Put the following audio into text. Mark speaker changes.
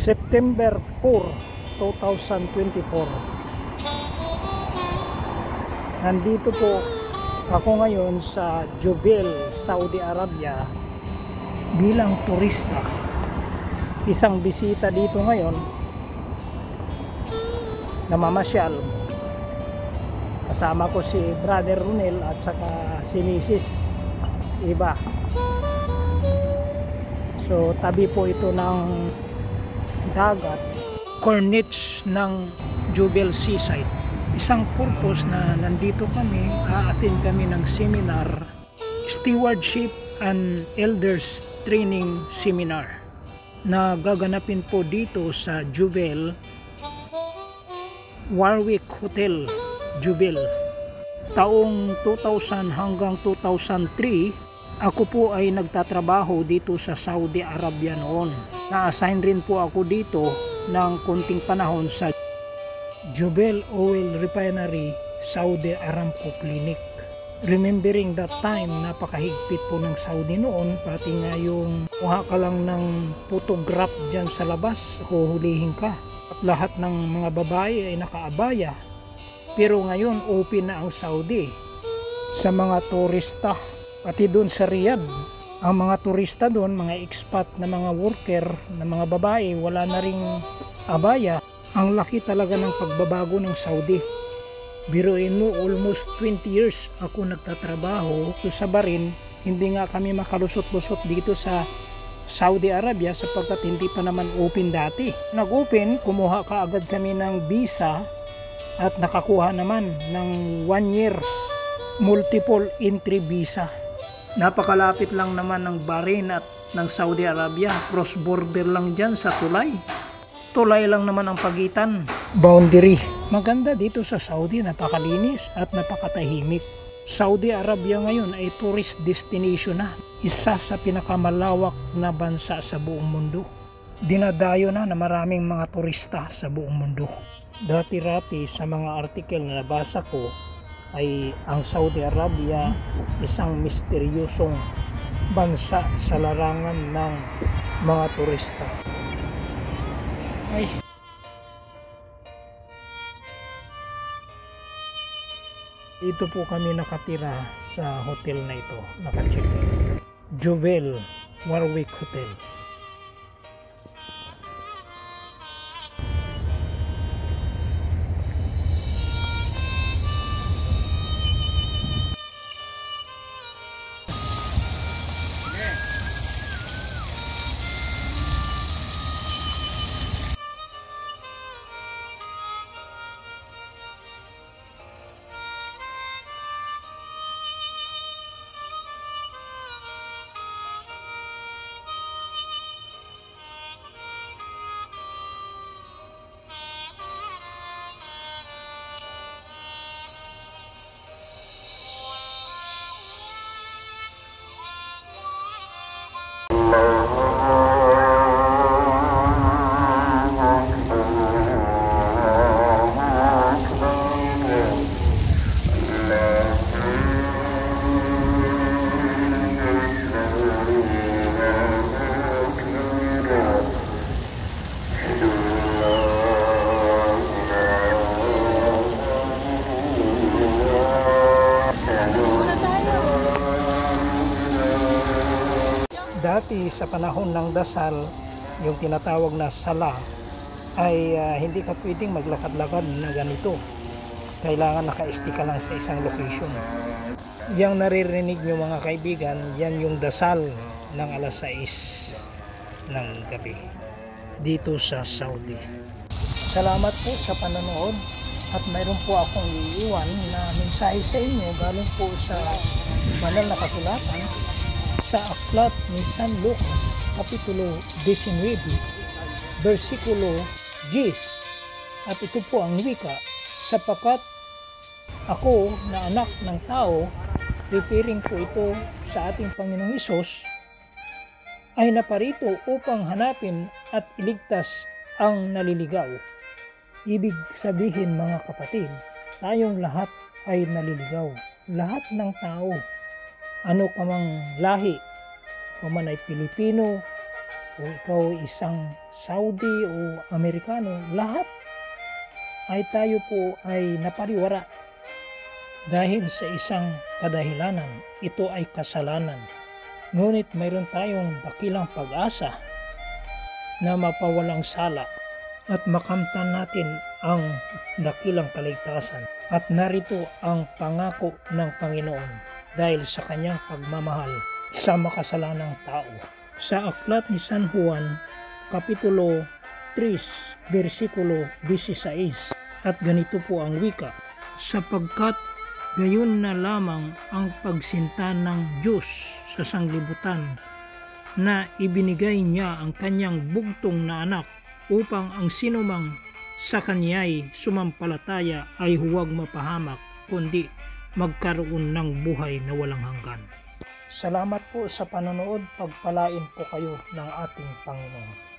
Speaker 1: September 4, 2024. Nandito po ako ngayon sa Jubail, Saudi Arabia bilang turista. Isang bisita dito ngayon na mamasyal. Kasama ko si Brother Ronel at saka si Mrs. Iba. So tabi po ito ng dagat, corniche ng Jubail Seaside. Isang purpose na nandito kami, a-attend kami ng seminar, Stewardship and Elders Training Seminar, na gaganapin po dito sa Jubail, Warwick Hotel, Jubail. Taong 2000 hanggang 2003, ako po ay nagtatrabaho dito sa Saudi Arabia noon. Na-assign rin po ako dito ng konting panahon sa Jubail Oil Refinery, Saudi Aramco Clinic. Remembering that time, napakahigpit po ng Saudi noon, pati nga yung kuha ka lang ng photograph dyan sa labas, huhulihin ka. At lahat ng mga babae ay nakaabaya. Pero ngayon open na ang Saudi sa mga turista. Pati doon sa Riyadh, ang mga turista doon, mga expat na mga worker, na mga babae, wala na ring abaya. Ang laki talaga ng pagbabago ng Saudi. Biruin mo, almost 20 years ako nagtatrabaho sa Bahrain. Hindi nga kami makalusot-lusot dito sa Saudi Arabia sapagkat hindi pa naman open dati. Nag-open, kumuha ka agad kami ng visa at nakakuha naman ng 1 year multiple entry visa. Napakalapit lang naman ng Bahrain at ng Saudi Arabia. Cross border lang dyan sa tulay. Tulay lang naman ang pagitan. Boundary. Maganda dito sa Saudi, napakalinis at napakatahimik. Saudi Arabia ngayon ay tourist destination na. Isa sa pinakamalawak na bansa sa buong mundo. Dinadayo na maraming mga turista sa buong mundo. Dati-rati sa mga artikel na nabasa ko, ay ang Saudi Arabia isang misteryosong bansa sa larangan ng mga turista. Ay. Dito po kami nakatira sa hotel na ito, naka-check. Jubail Warwick Hotel. Dati sa panahon ng dasal, yung tinatawag na sala, ay hindi ka pwedeng maglakad-lakad na ganito. Kailangan naka-stick ka lang sa isang location. Yang naririnig nyo mga kaibigan, yan yung dasal ng alas 6 ng gabi dito sa Saudi. Salamat po sa panonood at mayroon po akong iiwan na mensahe sa inyo galing po sa banal na kasulatan sa aklat ni San Lucas, Kapitulo 19, versikulo 10. At ito po ang wika, sapagkat ako na anak ng tao, referring po ito sa ating Panginoong Hesus, ay naparito upang hanapin at iligtas ang naliligaw. Ibig sabihin mga kapatid, tayong lahat ay naliligaw. Lahat ng tao, ano ka mang lahi, kung man ay Pilipino, o ikaw isang Saudi o Amerikano, lahat ay tayo po ay napariwara dahil sa isang kadahilanan. Ito ay kasalanan. Ngunit mayroon tayong dakilang pag-asa na mapawalang sala at makamtan natin ang dakilang kaligtasan. At narito ang pangako ng Panginoon dahil sa kanyang pagmamahal sa makasalanang tao. Sa aklat ni San Juan, Kapitulo 3, versikulo 16, at ganito po ang wika, sapagkat gayon na lamang ang pagsinta ng Diyos sa sanglibutan na ibinigay niya ang kanyang bugtong na anak upang ang sinumang sa kanya'y sumampalataya ay huwag mapahamak kundi magkaroon ng buhay na walang hanggan. Salamat po sa panonood. Pagpalain po kayo ng ating Panginoon.